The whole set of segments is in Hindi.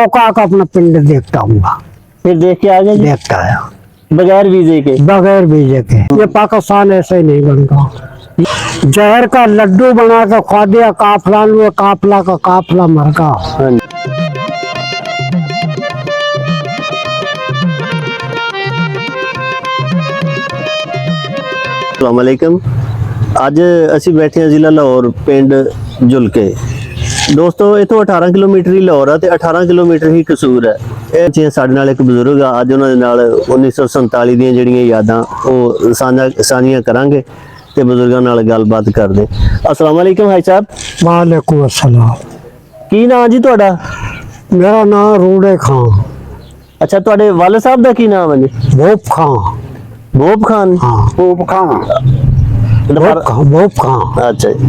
मौका का अपना पिंड देखता हूँ। फिर देख के आ गए जी? देखता है बगैर वीजे के? बगैर वीजे के। ये पाकिस्तान ऐसे ही नहीं बनता। जहर का लड्डू बना के खा दिया काफला, काफला का काफला मर गया। हाँ जी। अस्सलाम वालेकुम। ਅੱਜ ਅਸੀਂ ਬੈਠੇ ਹਾਂ ਜ਼ਿਲ੍ਹਾ ਲਾਹੌਰ ਪਿੰਡ ਜੁਲਕੇ। ਦੋਸਤੋ ਇਥੋਂ 18 ਕਿਲੋਮੀਟਰ ਹੀ ਲਾਹੌਰ ਆ ਤੇ 18 ਕਿਲੋਮੀਟਰ ਹੀ ਕਸੂਰ ਹੈ। ਇਹ ਜੀ ਸਾਡੇ ਨਾਲ ਇੱਕ ਬਜ਼ੁਰਗ ਆ, ਅੱਜ ਉਹਨਾਂ ਦੇ ਨਾਲ 1947 ਦੀਆਂ ਜਿਹੜੀਆਂ ਯਾਦਾਂ ਉਹ ਸਾਂਝੀਆਂ ਕਰਾਂਗੇ ਤੇ ਬਜ਼ੁਰਗਾਂ ਨਾਲ ਗੱਲਬਾਤ ਕਰਦੇ। अस्सलाम वालेकुम भाई साहब। वालेकुम अस्सलाम। ਕੀ ਨਾਂ ਜੀ ਤੁਹਾਡਾ? मेरा नाम रूड़े खान। ਅੱਛਾ, ਤੁਹਾਡੇ ਵਾਲਿਦ ਸਾਹਿਬ ਦਾ ਕੀ ਨਾਮ ਹੈ ਜੀ? भोप खान। भोप खान? हाँ भोप खान। भोप खान। ਅੱਛਾ ਜੀ।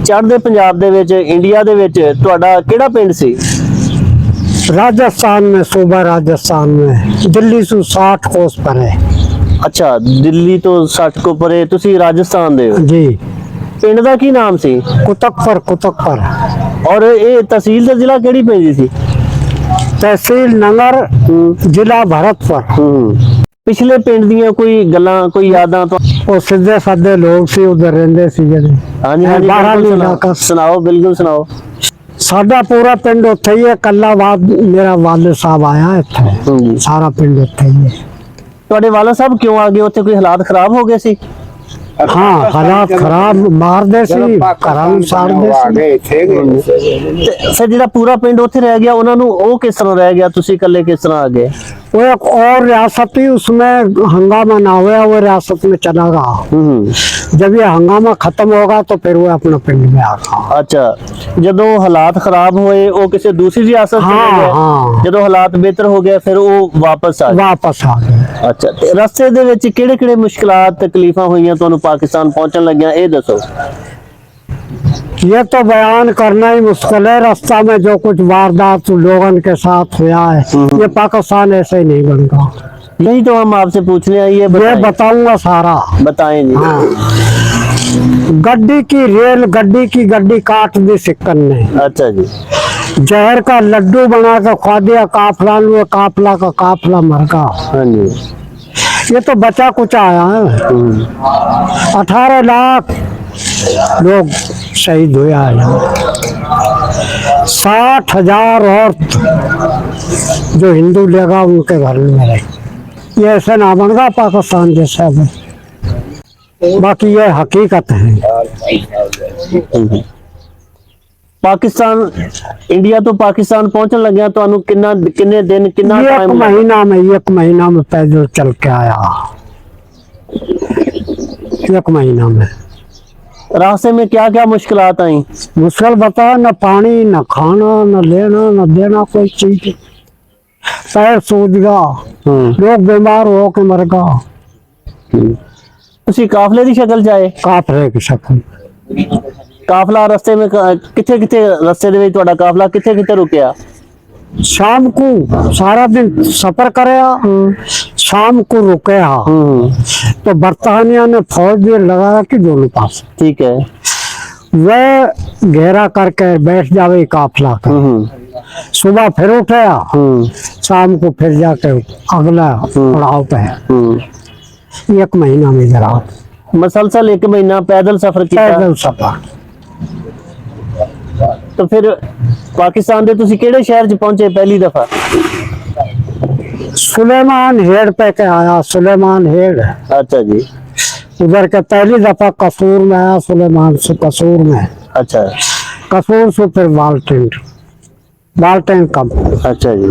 ਚੜ੍ਹਦੇ ਪੰਜਾਬ ਦੇ ਵਿੱਚ, ਇੰਡੀਆ ਦੇ ਵਿੱਚ ਤੁਹਾਡਾ ਕਿਹੜਾ ਪਿੰਡ ਸੀ? राजस्थान में, सूबा राजस्थान में, दिल्ली से 60 कोस पर है। ਅੱਛਾ, ਦਿੱਲੀ ਤੋਂ 60 ਕੋ ਪਰੇ ਤੁਸੀਂ ਰਾਜਸਥਾਨ ਦੇ ਹੋ। जी। ਪਿੰਡ ਦਾ ਕੀ ਨਾਮ ਸੀ? कुतकपुर। कुतकपुर। ਔਰ ਇਹ ਤਹਿਸੀਲ ਤੇ ਜ਼ਿਲ੍ਹਾ ਕਿਹੜੀ ਪੈਂਦੀ ਸੀ? तहसील नगर, जिला भरतपुर। ਪਿਛਲੇ ਪਿੰਡ ਦੀਆਂ ਕੋਈ ਗੱਲਾਂ, ਕੋਈ ਯਾਦਾਂ ਤੋਂ? ਉਹ ਸਿੱਧੇ ਸਾਦੇ ਲੋਕ ਸੀ, ਉਧਰ ਰਹਿੰਦੇ ਸੀ ਜਿਹੜੇ। ਹਾਂਜੀ ਹਾਂਜੀ, ਬਿਲਕੁਲ ਸੁਣਾਓ, ਸੁਣਾਓ, ਬਿਲਕੁਲ ਸੁਣਾਓ। ਸਾਡਾ ਪੂਰਾ ਪਿੰਡ ਉੱਥੇ ਹੀ ਹੈ, ਕੱਲਾਬਾਦ ਮੇਰਾ ਵਾਲਿਦ ਸਾਹਿਬ ਆਇਆ ਇੱਥੇ। ਸਾਰਾ ਪਿੰਡ ਉੱਥੇ ਹੀ ਹੈ। ਤੁਹਾਡੇ ਵਾਲਿਦ ਸਾਹਿਬ ਕਿਉਂ ਆ ਗਏ ਉੱਥੇ? ਕੋਈ ਹਾਲਾਤ ਖਰਾਬ ਹੋ ਗਏ ਸੀ? हाँ हालात खराब, मारदे सी, घरां नूं साड़दे सी। ਫਿਰ ਜਿਹੜਾ ਪੂਰਾ ਪਿੰਡ ਉੱਥੇ ਰਹਿ ਗਿਆ, ਉਹਨਾਂ ਨੂੰ ਉਹ ਕਿਸ ਤਰ੍ਹਾਂ ਰਹਿ ਗਿਆ? ਤੁਸੀਂ ਇਕੱਲੇ ਕਿਸ ਤਰ੍ਹਾਂ ਆ ਗਏ? वो एक और रियासत थी, उसमें हंगामा ना हुआ, वो रियासत में चला गया। जब ये हंगामा खत्म होगा तो फिर वो अपना पिंड में आ गया। ਅੱਛਾ, ਜਦੋਂ ਹਾਲਾਤ ਖਰਾਬ ਹੋਏ ਉਹ ਕਿਸੇ ਦੂਸਰੀ ਰਿਆਸਤ ਚਲੇ हाँ ਗਏ? हाँ ਜਦੋਂ ਹਾਲਾਤ ਬਿਹਤਰ ਹੋ ਗਏ ਫਿਰ ਉਹ ਵਾਪਸ ਆ ਗਏ? वापस आ गए। ਅੱਛਾ, ਤੇ ਰਸਤੇ ਦੇ ਵਿੱਚ ਕਿਹੜੇ ਕਿਹੜੇ ਮੁਸ਼ਕਲਾਤ, ਤਕਲੀਫਾਂ ਹੋਈਆਂ ਤੁਹਾਨੂੰ ਪਾਕਿस्तान पहुंचने लगे ये दसो। ये तो बयान करना ही मुश्किल है। रास्ता में जो कुछ वारदात लोगों के साथ हुआ है, ये पाकिस्तान ऐसे ही नहीं बनता। नहीं तो हम आपसे पूछने हैं, ये बताऊंगा सारा। बताएं जी। हाँ। गड्डी की रेल, गड्डी काट दी सिक्कन ने। अच्छा जी। जहर का लड्डू बना के खा दिया काफला, काफला का काफला मर गया। हाँ जी। ये तो बचा कुछ आया है। 18 लाख लोग शहीद हुए हैं। 60,000 औरत जो हिंदू लेगा उनके घर में रहे। ये ऐसे ना बन गया पाकिस्तान जैसा। बाकी ये हकीकत है। पाकिस्तान, इंडिया तो पाकिस्तान पहुंचने लगे तो किन्ने दिन, कितना टाइम? एक महीना में पैदल चल के आया। एक महीना में। रास्ते में क्या क्या मुश्किलात आई? मुश्किल बता, न पानी, न खाना, न लेना, न देना कोई चीज। पैर सूज गया, लोग बीमार हो के मर गया। तुसी काफले की शक्ल जाए? काफले की शक्ल। काफला रस्ते में किथे किथे, रस्ते दे विच तुहाडा काफला किथे किथे रुकिया? शाम को सारा दिन सफर करया, शाम को रुकया तो बरतानिया ने फौज भी लगाया कि दोनों पास। ठीक है। वह घेरा करके बैठ जावे काफला का। सुबह फिर उठाया, शाम को फिर जाके अगला पड़ाव पे। 1 महीना में जरा मसलसल 1 महीना पैदल सफर किया? पैदल सफर। तो फिर पाकिस्तान दे तुसी केड़े शहर च पहुंचे पहली दफा? सुलेमान हेड पे के आया। सुलेमान हेड। अच्छा जी। उधर के पहली दफा कसूर में आया, सुलेमान से कसूर में। अच्छा। कसूर से फिर बाल्टेन कम। अच्छा जी।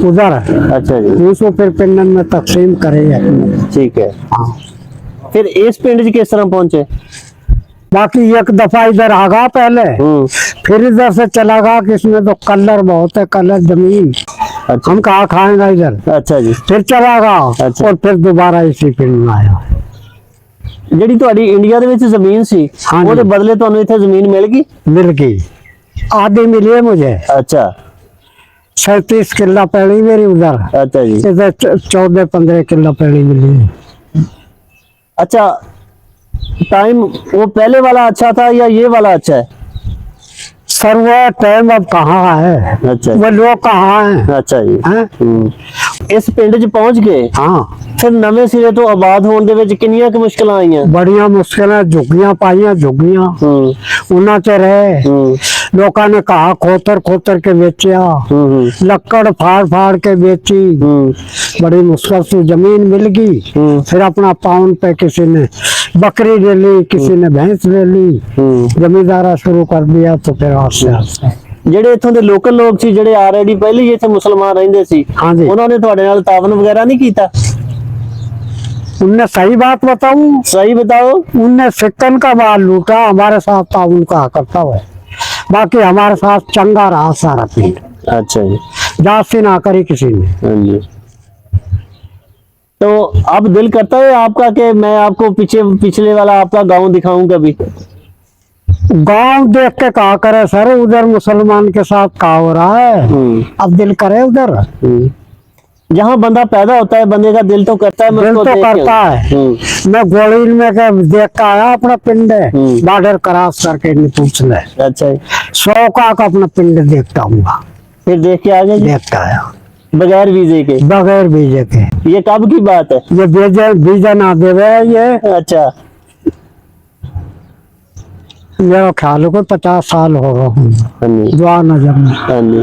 उधर। अच्छा जी। उसको फिर पिंडन में तकसीम करेंगे। ठीक है। हाँ। फिर इस पिंड च किस तरह पहुंचे? बाकी एक दफा इधर आ गया पहले, फिर इधर से चला गया कि इसमें तो कलर बहुत है, कलर जमीन। अच्छा। हम कहाँ खाएंगे इधर। अच्छा जी। फिर चला गया। अच्छा। और फिर दोबारा इसी पिंड में आया। ਜਿਹੜੀ ਤੁਹਾਡੀ ਇੰਡੀਆ ਦੇ ਵਿੱਚ ਜ਼ਮੀਨ ਸੀ, ਉਹਦੇ ਬਦਲੇ ਤੁਹਾਨੂੰ ਇੱਥੇ ਜ਼ਮੀਨ ਮਿਲ ਗਈ? मिल गई। आधी मिली है मुझे। अच्छा। 37 किला पैड़ी मेरी उधर। अच्छा जी। इधर 14-15 किला पैड़ी मिली है। अच्छा, टाइम वो पहले वाला अच्छा था या ये वाला अच्छा है? सर वो टाइम अब कहाँ है, अच्छा वो लोग कहाँ हैं? अच्छा जी। हैं? इस पिंड 'ਚ पहुंच गए, हाँ, फिर नਵੇਂ ਸਿਰੇ ਤੋਂ ਆਬਾਦ ਹੋਣ ਦੇ ਵਿੱਚ ਕਿੰਨੀਆਂ ਕੁ ਮੁਸ਼ਕਲਾਂ ਆਈਆਂ? बड़िया मुश्किल है, झुग्गियां पाइया झुग्गियां उन्ना च रहे। लोगों ने कहा खोतर खोतर के बेचा, लक्कड़ फाड़ फाड़ के बेची, बड़ी मुश्किल से जमीन मिल गई। फिर अपना पाउन पे किसी ने बकरी ले ली, किसी ने भैंस ले ली, जमींदारा शुरू कर दिया। तो फिर आस्ते आस्ते ਜਿਹੜੇ ਇੱਥੋਂ ਦੇ ਲੋਕਲ ਲੋਕ ਸੀ, ਜਿਹੜੇ ਆਲਰੇਡੀ ਪਹਿਲੇ ਹੀ ਇੱਥੇ ਮੁਸਲਮਾਨ ਰਹਿੰਦੇ ਸੀ, ਹਾਂਜੀ। ਉਹਨਾਂ ਨੇ ਤੁਹਾਡੇ ਨਾਲ ਤਾਵਨ ਵਗੈਰਾ ਨਹੀਂ ਕੀਤਾ? उनने सही बात बताऊं, सही बताओ। उनने सिक्कन का माल लूटा, हमारे साथ था उनका करता हुआ, बाकी हमारे साथ चंगा रहा सारा पिंड, अच्छा जी। जाति ना करी किसी ने। हाँ जी। तो अब दिल करता है आपका कि मैं आपको पिछले वाला आपका गांव दिखाऊं कभी? गांव देख के कहा करे सर, उधर मुसलमान के साथ क्या हो रहा है, अब दिल करे उधर। जहाँ बंदा पैदा होता है, बंदे का दिल तो करता है, मैं दिल उसको तो देख के करता है। मैं गोलीन में के देख के आया अपना पिंड, बॉर्डर क्रॉस करके नहीं पूछ ले। अच्छा जी। 100 का अपना पिंड देखता हूँ, फिर देख के आ गए जी? देख के आया बगैर वीजे के? बगैर बीजे के। ये कब की बात है? ये बीजा ना देवे ये, अच्छा। मेरा ख्याल है कोई 50 साल हो रहा हूँ हाँ जी। दुआ नजर में। हाँ जी।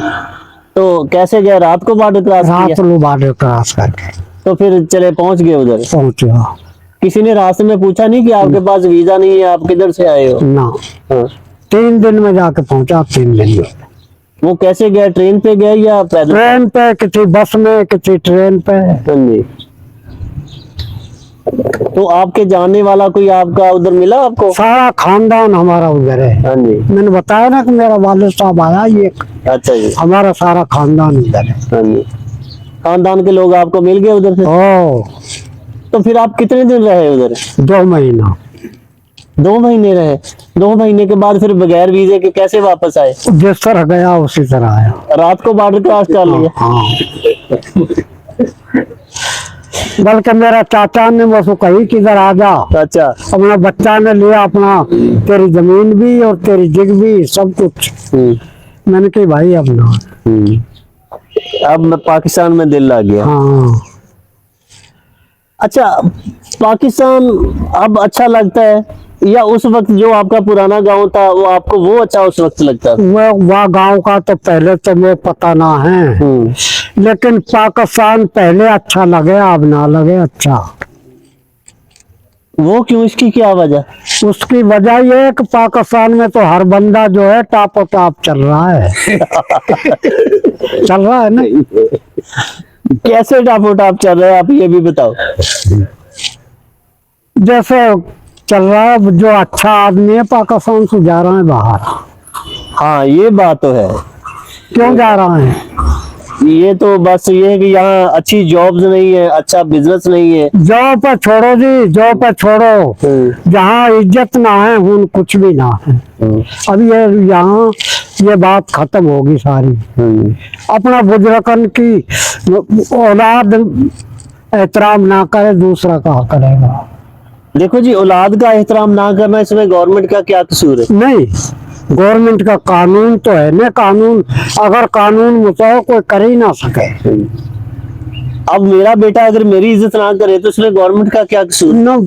तो कैसे गए? रात को बॉर्डर क्रॉस रात किया? को बॉर्डर क्रॉस करके तो फिर चले पहुंच गए उधर? पहुंचा किसी ने रास्ते में पूछा नहीं कि आपके पास वीजा नहीं है, आप किधर से आए हो? ना। हाँ। 3 दिन में जाके पहुंचा, 3 दिन में। वो कैसे गए? ट्रेन पे गए या पैदल? ट्रेन पे, किसी बस में, किसी ट्रेन पे। हाँ जी। तो आपके जानने वाला कोई आपका उधर मिला आपको? सारा खानदान हमारा उधर है। हाँ जी। मैंने बताया ना कि मेरा वालिद साहब आया, ये अच्छा जी। हमारा सारा खानदान उधर है। हाँ जी। खानदान के लोग आपको मिल गए उधर से? ओ, तो फिर आप कितने दिन रहे उधर? 2 महीना। 2 महीने रहे। 2 महीने के बाद फिर बगैर वीजे के कैसे वापस आए? जिस तरह गया उसी तरह आया। रात को बॉर्डर क्रॉस कर लिया? हाँ। बल्कि मेरा चाचा ने मुझको कही कि इधर आ जा। अच्छा। अपना बच्चा ने लिया अपना, तेरी जमीन भी और तेरी जिग भी सब कुछ। मैंने कही भाई अब ना। अब मैं पाकिस्तान में दिल लग गया। हाँ। अच्छा, पाकिस्तान अब अच्छा लगता है या उस वक्त जो आपका पुराना गांव था वो आपको वो अच्छा उस वक्त लगता था? वह गांव का तो पहले तो मुझे पता ना है, लेकिन पाकिस्तान पहले अच्छा लगे, अब ना लगे अच्छा। वो क्यों? इसकी क्या वजह? उसकी वजह ये है कि पाकिस्तान में तो हर बंदा जो है टापो टाप चल रहा है। चल रहा है ना। कैसे टापो टाप चल रहा है, आप ये भी बताओ। जैसे चल रहा है, जो अच्छा आदमी है पाकिस्तान से जा रहा है बाहर। हाँ, ये बात तो है। क्यों जा रहा है? ये तो बस ये है कि यहाँ अच्छी जॉब्स नहीं है, अच्छा बिजनेस नहीं है। जॉब पर छोड़ो जी, जॉब पर छोड़ो, जहाँ इज्जत ना है उन कुछ भी ना है। अब ये यहाँ ये बात खत्म होगी सारी। अपना बुजुर्गन की औलाद एहतराम ना करे, दूसरा कहा करेगा? देखो जी, औलाद का एहतराम ना करना, इसमें गवर्नमेंट का क्या कसूर है? नहीं, गवर्नमेंट का कानून तो है ना। कानून, अगर कानून मुताबिक कोई कर ही ना सके। अब मेरा बेटा अगर मेरी इज्जत ना करे तो उसमें गवर्नमेंट का क्या कसूर? न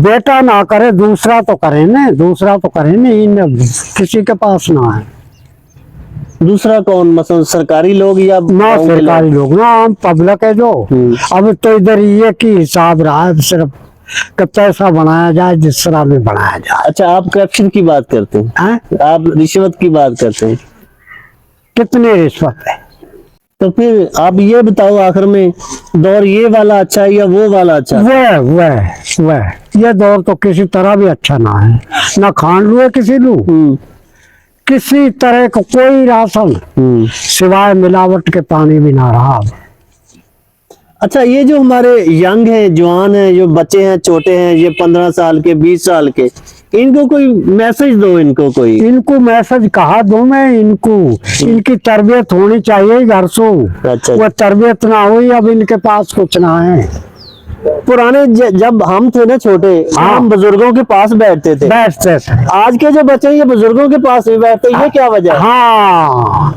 बेटा ना करे, दूसरा तो करे ना, दूसरा तो करे ना। इन किसी के पास ना है। दूसरा कौन? मतलब सरकारी लोग या ना गाँव के सरकारी लोग, ना आम पब्लिक है जो। अब तो इधर ये की हिसाब रहा है सिर्फ कि पैसा बनाया जाए, जिस तरह भी बनाया जाए। अच्छा, आप करप्शन की बात करते हैं? आप रिश्वत की बात करते हैं? कितनी रिश्वत है? तो फिर आप ये बताओ, आखिर में दौर ये वाला अच्छा है या वो वाला अच्छा है? वह ये दौर तो किसी तरह भी अच्छा ना है। ना खान लू है किसी लू, किसी तरह का कोई राशन सिवाय मिलावट के पानी भी ना रहा। अच्छा, ये जो हमारे यंग हैं, जवान हैं, जो बच्चे हैं, छोटे हैं, ये 15 साल के, 20 साल के, इनको कोई मैसेज दो। इनको मैसेज कहा दूं मैं? इनकी तरबियत होनी चाहिए घर से। अच्छा। वो तरबियत ना हुई, अब इनके पास कुछ ना है। पुराने जब हम थे ना छोटे, हाँ। हम बुजुर्गों के पास बैठते थे। बैठते थे। आज के जो बच्चे हैं, ये बुजुर्गों के पास नहीं बैठते, ये क्या वजह है? हाँ,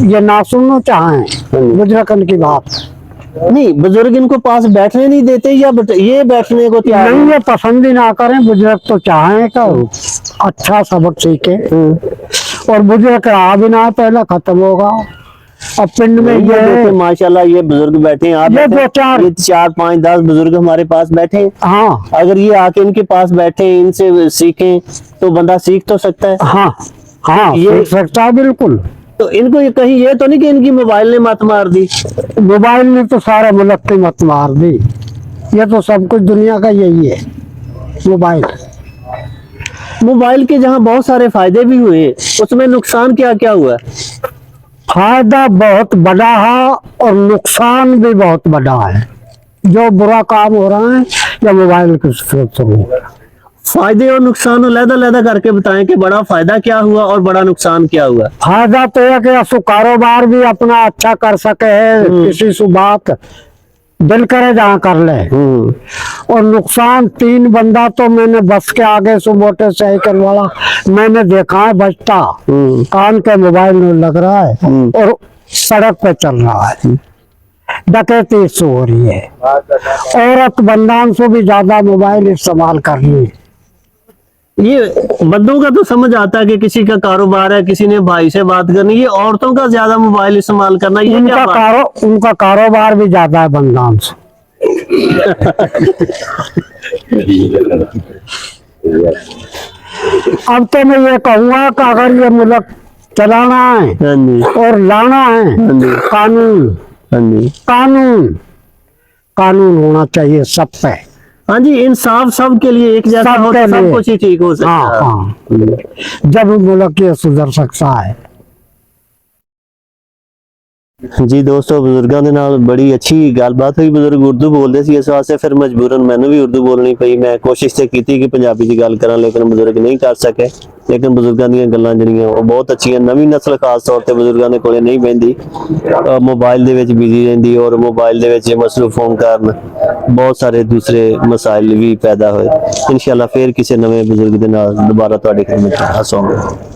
ये ना सुनना चाहें बुजुर्गन की बात। नहीं, बुजुर्ग इनको पास बैठने नहीं देते, या ये बैठने को तैयार नहीं, ये पसंद ही ना करें। बुजुर्ग तो चाहें का अच्छा सबक सीखे, और बुजुर्ग आ भी ना, पहले खत्म होगा। अब पिंड में ये ये देखिए माशाल्लाह, ये बुजुर्ग बैठे हैं, आप ये बैठे हैं, 2-4 ये 4, 5, 10 बुजुर्ग हमारे पास बैठे हैं। हाँ अगर ये आके इनके पास बैठे, इनसे सीखें, तो बंदा सीख तो सकता है। हाँ हाँ, ये- सीख सकता है बिल्कुल। तो इनको ये कहीं ये तो नहीं कि इनकी मोबाइल ने मत मार दी? मोबाइल ने तो सारे मुल्क की मत मार दी। ये तो सब कुछ दुनिया का यही है, मोबाइल। मोबाइल के जहाँ बहुत सारे फायदे भी हुए, उसमें नुकसान क्या क्या हुआ? फायदा बहुत बड़ा है और नुकसान भी बहुत बड़ा है। जो बुरा काम हो रहा है या मोबाइल के स्रोत से हो रहा है। फायदे और नुकसान अलग-अलग करके बताएं कि बड़ा फायदा क्या हुआ और बड़ा नुकसान क्या हुआ। फायदा तो है कि असु कारोबार भी अपना अच्छा कर सके है, किसी से बात दिल करे जहाँ कर ले। और नुकसान 3 बंदा तो मैंने बस के आगे से मोटरसाइकिल वाला मैंने देखा है बचता, कान के मोबाइल में लग रहा है और सड़क पे चल रहा है, डकैती से हो रही है। औरत बंदान से भी ज्यादा मोबाइल इस्तेमाल कर रही है। ये बंदों का तो समझ आता है कि किसी का कारोबार है, किसी ने भाई से बात करनी, ये औरतों का ज्यादा मोबाइल इस्तेमाल करना, ये क्या बात? उनका कारोबार भी ज्यादा है बंदान से। अब तो मैं ये कहूँगा कि अगर ये मुल्क चलाना है हाँ जी, और लाना है, जी। कानून हाँ जी, कानून कानून होना चाहिए सब पे। हाँ जी, इंसाफ सब के लिए एक जैसा हो तो सब कुछ ही ठीक हो सकता है। हाँ, जब मुल्क ये सुधर सकता है। जी दोस्तों, ਬਜ਼ੁਰਗਾਂ ਦੇ ਨਾਲ ਬੜੀ ਅੱਛੀ ਗੱਲਬਾਤ ਹੋਈ। ਬਜ਼ੁਰਗ ਉਰਦੂ ਬੋਲਦੇ ਸੀ, ਇਸ ਵਾਸਤੇ ਫਿਰ ਮਜਬੂਰਨ ਮੈਨੂੰ ਵੀ ਉਰਦੂ ਬੋਲਣੀ ਪਈ। ਮੈਂ ਕੋਸ਼ਿਸ਼ ਤੇ ਕੀਤੀ ਕਿ ਪੰਜਾਬੀ 'ਚ ਗੱਲ ਕਰਾਂ, ਲੇਕਿਨ ਬਜ਼ੁਰਗ ਨਹੀਂ ਕਰ ਸਕੇ। ਲੇਕਿਨ ਬਜ਼ੁਰਗਾਂ ਦੀਆਂ ਗੱਲਾਂ ਜਿਹੜੀਆਂ ਉਹ ਬਹੁਤ ਅੱਛੀਆਂ। ਨਵੀਂ ਨਸਲ ਖਾਸ ਤੌਰ ਤੇ ਬਜ਼ੁਰਗਾਂ ਦੇ ਕੋਲੇ ਨਹੀਂ ਬਹਿੰਦੀ, ਮੋਬਾਈਲ ਦੇ ਵਿੱਚ ਬਿਜ਼ੀ ਰਹਿੰਦੀ, ਔਰ ਮੋਬਾਈਲ ਦੇ ਵਿੱਚ ਮਸਰੂਫ ਹੋਣ ਕਾਰਨ ਬਹੁਤ ਸਾਰੇ ਦੂਸਰੇ ਮਸਾਇਲ ਵੀ ਪੈਦਾ ਹੋਏ। ਇਨਸ਼ਾਅੱਲਾ ਫਿਰ ਕਿਸੇ ਨਵੇਂ ਬਜ਼ੁਰਗ ਦੇ ਨਾਲ ਦੁਬਾਰਾ ਤੁਹਾਡੇ ਖਿਦਮਤ 'ਚ ਹਾਜ਼ਰ ਹੋਵਾਂਗੇ।